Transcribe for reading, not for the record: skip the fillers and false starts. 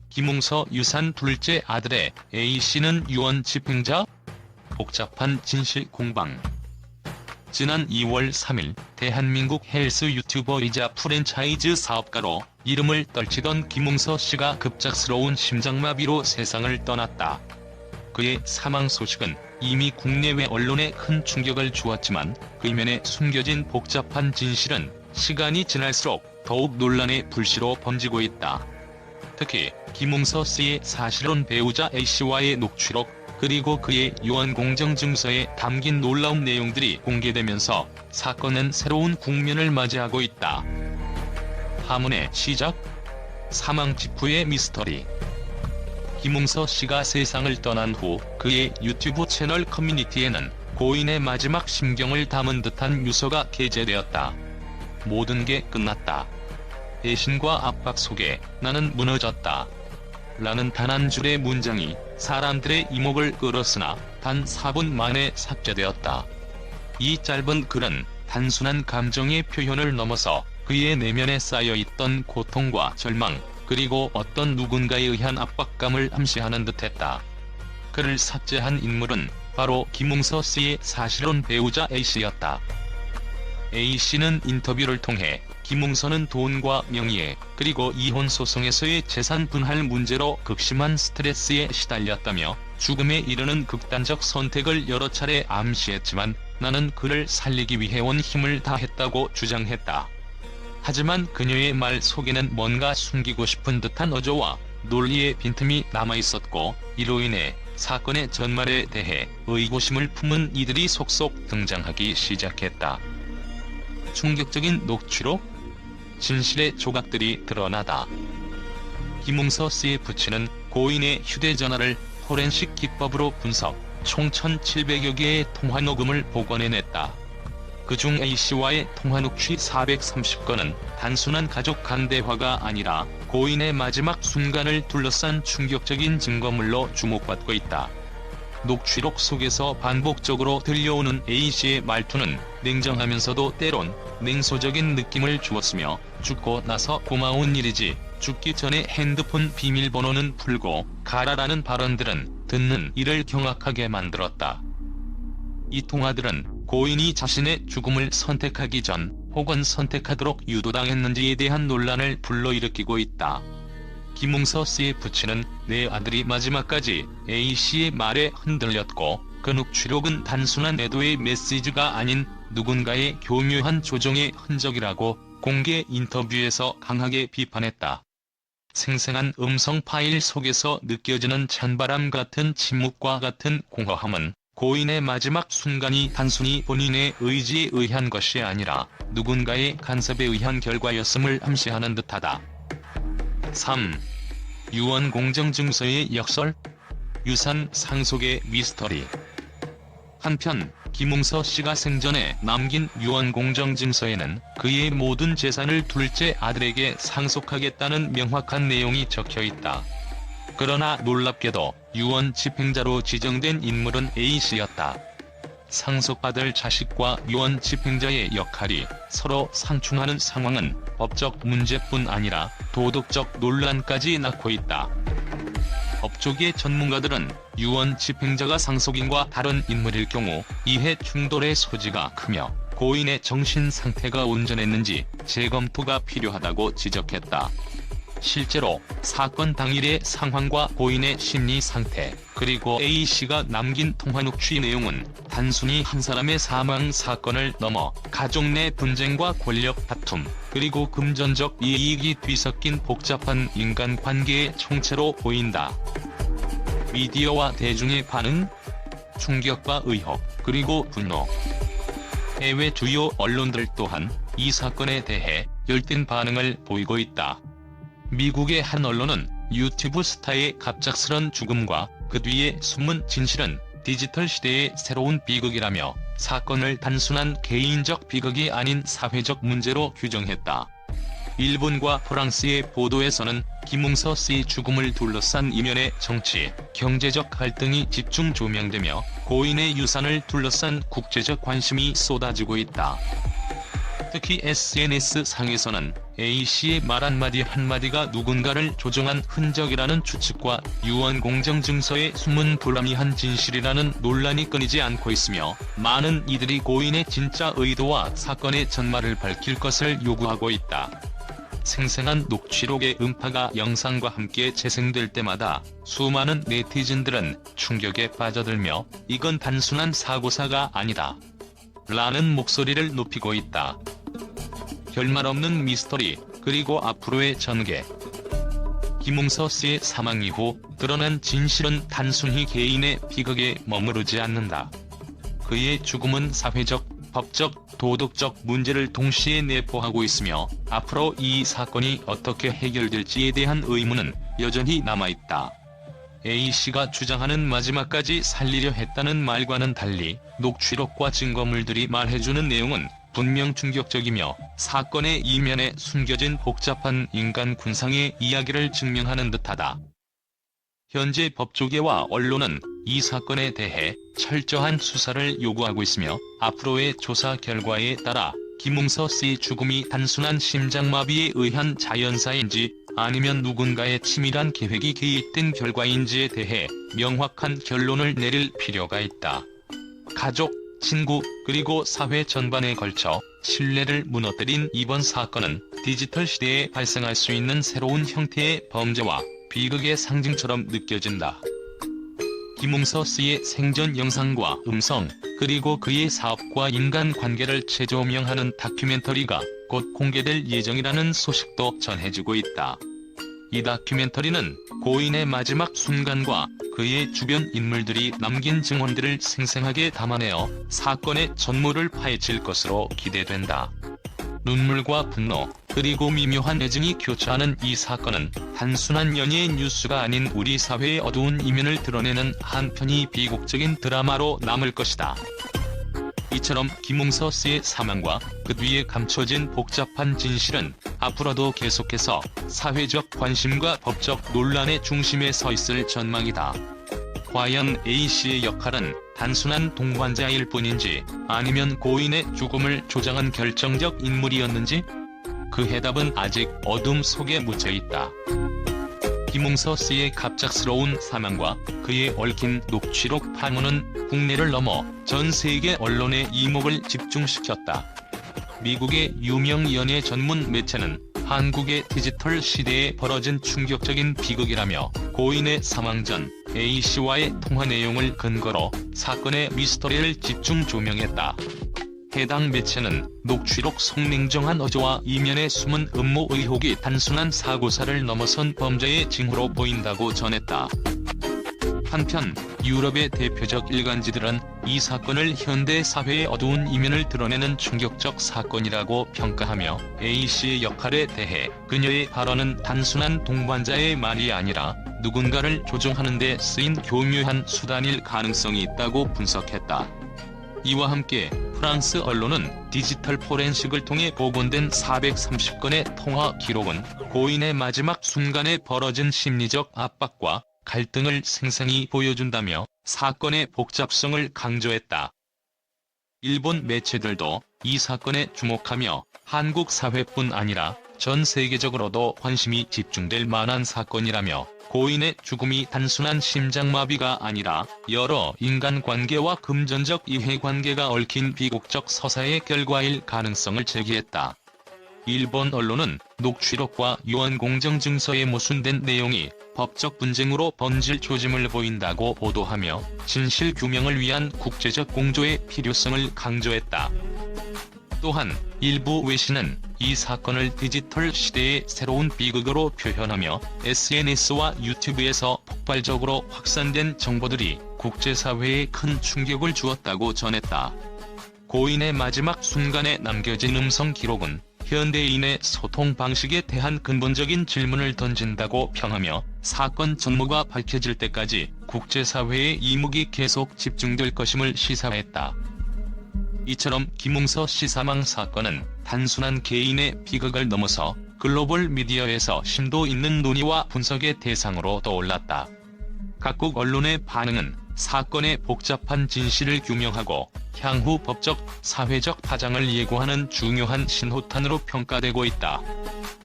김웅서 유산 둘째 아들의 A씨는 유언 집행자? 복잡한 진실 공방. 지난 2월 3일 대한민국 헬스 유튜버이자 프랜차이즈 사업가로 이름을 떨치던 김웅서 씨가 급작스러운 심장마비로 세상을 떠났다. 그의 사망 소식은 이미 국내외 언론에 큰 충격을 주었지만 그 이면에 숨겨진 복잡한 진실은 시간이 지날수록 더욱 논란의 불씨로 번지고 있다. 특히 김웅서 씨의 사실혼 배우자 A씨와의 녹취록, 그리고 그의 유언 공정증서에 담긴 놀라운 내용들이 공개되면서 사건은 새로운 국면을 맞이하고 있다. 파문의 시작? 사망 직후의 미스터리. 김웅서 씨가 세상을 떠난 후 그의 유튜브 채널 커뮤니티에는 고인의 마지막 심경을 담은 듯한 유서가 게재되었다. 모든 게 끝났다. 배신과 압박 속에 나는 무너졌다. 라는 단 한 줄의 문장이 사람들의 이목을 끌었으나 단 4분 만에 삭제되었다. 이 짧은 글은 단순한 감정의 표현을 넘어서 그의 내면에 쌓여있던 고통과 절망, 그리고 어떤 누군가에 의한 압박감을 암시하는 듯했다. 그를 삭제한 인물은 바로 김웅서 씨의 사실혼 배우자 A씨였다. A씨는 인터뷰를 통해 김웅서는 돈과 명예, 그리고 이혼 소송에서의 재산 분할 문제로 극심한 스트레스에 시달렸다며 죽음에 이르는 극단적 선택을 여러 차례 암시했지만 나는 그를 살리기 위해 온 힘을 다했다고 주장했다. 하지만 그녀의 말 속에는 뭔가 숨기고 싶은 듯한 어조와 논리의 빈틈이 남아있었고, 이로 인해 사건의 전말에 대해 의구심을 품은 이들이 속속 등장하기 시작했다. 충격적인 녹취록? 진실의 조각들이 드러나다. 김웅서 씨의 부친은 고인의 휴대전화를 포렌식 기법으로 분석, 총 1700여 개의 통화 녹음을 복원해냈다. 그중 A씨와의 통화 녹취 430건은 단순한 가족 간 대화가 아니라 고인의 마지막 순간을 둘러싼 충격적인 증거물로 주목받고 있다. 녹취록 속에서 반복적으로 들려오는 A씨의 말투는 냉정하면서도 때론 냉소적인 느낌을 주었으며, 죽고 나서 고마운 일이지, 죽기 전에 핸드폰 비밀번호는 풀고 가라라는 발언들은 듣는 이를 경악하게 만들었다. 이 통화들은 고인이 자신의 죽음을 선택하기 전 혹은 선택하도록 유도당했는지에 대한 논란을 불러일으키고 있다. 김웅서 씨의 부친은 내 아들이 마지막까지 A씨의 말에 흔들렸고 그 녹취록은 단순한 애도의 메시지가 아닌 누군가의 교묘한 조종의 흔적이라고 공개 인터뷰에서 강하게 비판했다. 생생한 음성 파일 속에서 느껴지는 찬바람 같은 침묵과 같은 공허함은 고인의 마지막 순간이 단순히 본인의 의지에 의한 것이 아니라 누군가의 간섭에 의한 결과였음을 암시하는 듯하다. 3. 유언 공정증서의 역설? 유산 상속의 미스터리. 한편 김웅서 씨가 생전에 남긴 유언 공정증서에는 그의 모든 재산을 둘째 아들에게 상속하겠다는 명확한 내용이 적혀있다. 그러나 놀랍게도 유언 집행자로 지정된 인물은 A씨였다. 상속받을 자식과 유언 집행자의 역할이 서로 상충하는 상황은 법적 문제뿐 아니라 도덕적 논란까지 낳고 있다. 법조계 전문가들은 유언 집행자가 상속인과 다른 인물일 경우 이해 충돌의 소지가 크며 고인의 정신 상태가 온전했는지 재검토가 필요하다고 지적했다. 실제로 사건 당일의 상황과 고인의 심리 상태, 그리고 A씨가 남긴 통화 녹취 내용은 단순히 한 사람의 사망 사건을 넘어 가족 내 분쟁과 권력 다툼, 그리고 금전적 이익이 뒤섞인 복잡한 인간관계의 총체로 보인다. 미디어와 대중의 반응? 충격과 의혹, 그리고 분노. 해외 주요 언론들 또한 이 사건에 대해 열띤 반응을 보이고 있다. 미국의 한 언론은 유튜브 스타의 갑작스런 죽음과 그 뒤의 숨은 진실은 디지털 시대의 새로운 비극이라며 사건을 단순한 개인적 비극이 아닌 사회적 문제로 규정했다. 일본과 프랑스의 보도에서는 김웅서 씨 죽음을 둘러싼 이면의 정치, 경제적 갈등이 집중 조명되며 고인의 유산을 둘러싼 국제적 관심이 쏟아지고 있다. 특히 SNS상에서는 A씨의 말 한마디 한마디가 누군가를 조종한 흔적이라는 추측과 유언 공정증서의 숨은 불합리한 진실이라는 논란이 끊이지 않고 있으며, 많은 이들이 고인의 진짜 의도와 사건의 전말을 밝힐 것을 요구하고 있다. 생생한 녹취록의 음파가 영상과 함께 재생될 때마다 수많은 네티즌들은 충격에 빠져들며 이건 단순한 사고사가 아니다 라는 목소리를 높이고 있다. 결말 없는 미스터리, 그리고 앞으로의 전개. 김웅서 씨의 사망 이후 드러난 진실은 단순히 개인의 비극에 머무르지 않는다. 그의 죽음은 사회적, 법적, 도덕적 문제를 동시에 내포하고 있으며, 앞으로 이 사건이 어떻게 해결될지에 대한 의문은 여전히 남아있다. A씨가 주장하는 마지막까지 살리려 했다는 말과는 달리 녹취록과 증거물들이 말해주는 내용은 분명 충격적이며, 사건의 이면에 숨겨진 복잡한 인간 군상의 이야기를 증명하는 듯하다. 현재 법조계와 언론은 이 사건에 대해 철저한 수사를 요구하고 있으며, 앞으로의 조사 결과에 따라 김웅서 씨 죽음이 단순한 심장마비에 의한 자연사인지 아니면 누군가의 치밀한 계획이 개입된 결과인지에 대해 명확한 결론을 내릴 필요가 있다. 가족, 친구, 그리고 사회 전반에 걸쳐 신뢰를 무너뜨린 이번 사건은 디지털 시대에 발생할 수 있는 새로운 형태의 범죄와 비극의 상징처럼 느껴진다. 김웅서 씨의 생전 영상과 음성, 그리고 그의 사업과 인간관계를 재조명하는 다큐멘터리가 곧 공개될 예정이라는 소식도 전해지고 있다. 이 다큐멘터리는 고인의 마지막 순간과 그의 주변 인물들이 남긴 증언들을 생생하게 담아내어 사건의 전모를 파헤칠 것으로 기대된다. 눈물과 분노, 그리고 미묘한 애증이 교차하는 이 사건은 단순한 연예인 뉴스가 아닌 우리 사회의 어두운 이면을 드러내는 한편의 비극적인 드라마로 남을 것이다. 이처럼 김웅서 씨의 사망과 그 뒤에 감춰진 복잡한 진실은 앞으로도 계속해서 사회적 관심과 법적 논란의 중심에 서 있을 전망이다. 과연 A씨의 역할은 단순한 동반자일 뿐인지, 아니면 고인의 죽음을 조장한 결정적 인물이었는지? 그 해답은 아직 어둠 속에 묻혀있다. 김웅서 씨의 갑작스러운 사망과 그의 얽힌 녹취록 파문은 국내를 넘어 전 세계 언론의 이목을 집중시켰다. 미국의 유명 연예 전문 매체는 한국의 디지털 시대에 벌어진 충격적인 비극이라며 고인의 사망 전 A씨와의 통화 내용을 근거로 사건의 미스터리를 집중 조명했다. 해당 매체는 녹취록 속 냉정한 어조와 이면에 숨은 음모 의혹이 단순한 사고사를 넘어선 범죄의 징후로 보인다고 전했다. 한편 유럽의 대표적 일간지들은 이 사건을 현대 사회의 어두운 이면을 드러내는 충격적 사건이라고 평가하며, A씨의 역할에 대해 그녀의 발언은 단순한 동반자의 말이 아니라 누군가를 조종하는 데 쓰인 교묘한 수단일 가능성이 있다고 분석했다. 이와 함께 프랑스 언론은 디지털 포렌식을 통해 복원된 430건의 통화 기록은 고인의 마지막 순간에 벌어진 심리적 압박과 갈등을 생생히 보여준다며 사건의 복잡성을 강조했다. 일본 매체들도 이 사건에 주목하며 한국 사회뿐 아니라 전 세계적으로도 관심이 집중될 만한 사건이라며, 고인의 죽음이 단순한 심장마비가 아니라 여러 인간관계와 금전적 이해관계가 얽힌 비극적 서사의 결과일 가능성을 제기했다. 일본 언론은 녹취록과 유언 공정증서에 모순된 내용이 법적 분쟁으로 번질 조짐을 보인다고 보도하며 진실 규명을 위한 국제적 공조의 필요성을 강조했다. 또한 일부 외신은 이 사건을 디지털 시대의 새로운 비극으로 표현하며 SNS와 유튜브에서 폭발적으로 확산된 정보들이 국제사회에 큰 충격을 주었다고 전했다. 고인의 마지막 순간에 남겨진 음성 기록은 현대인의 소통 방식에 대한 근본적인 질문을 던진다고 평하며, 사건 전모가 밝혀질 때까지 국제사회의 이목이 계속 집중될 것임을 시사했다. 이처럼 김웅서 씨 사망 사건은 단순한 개인의 비극을 넘어서 글로벌 미디어에서 심도 있는 논의와 분석의 대상으로 떠올랐다. 각국 언론의 반응은 사건의 복잡한 진실을 규명하고 향후 법적, 사회적 파장을 예고하는 중요한 신호탄으로 평가되고 있다.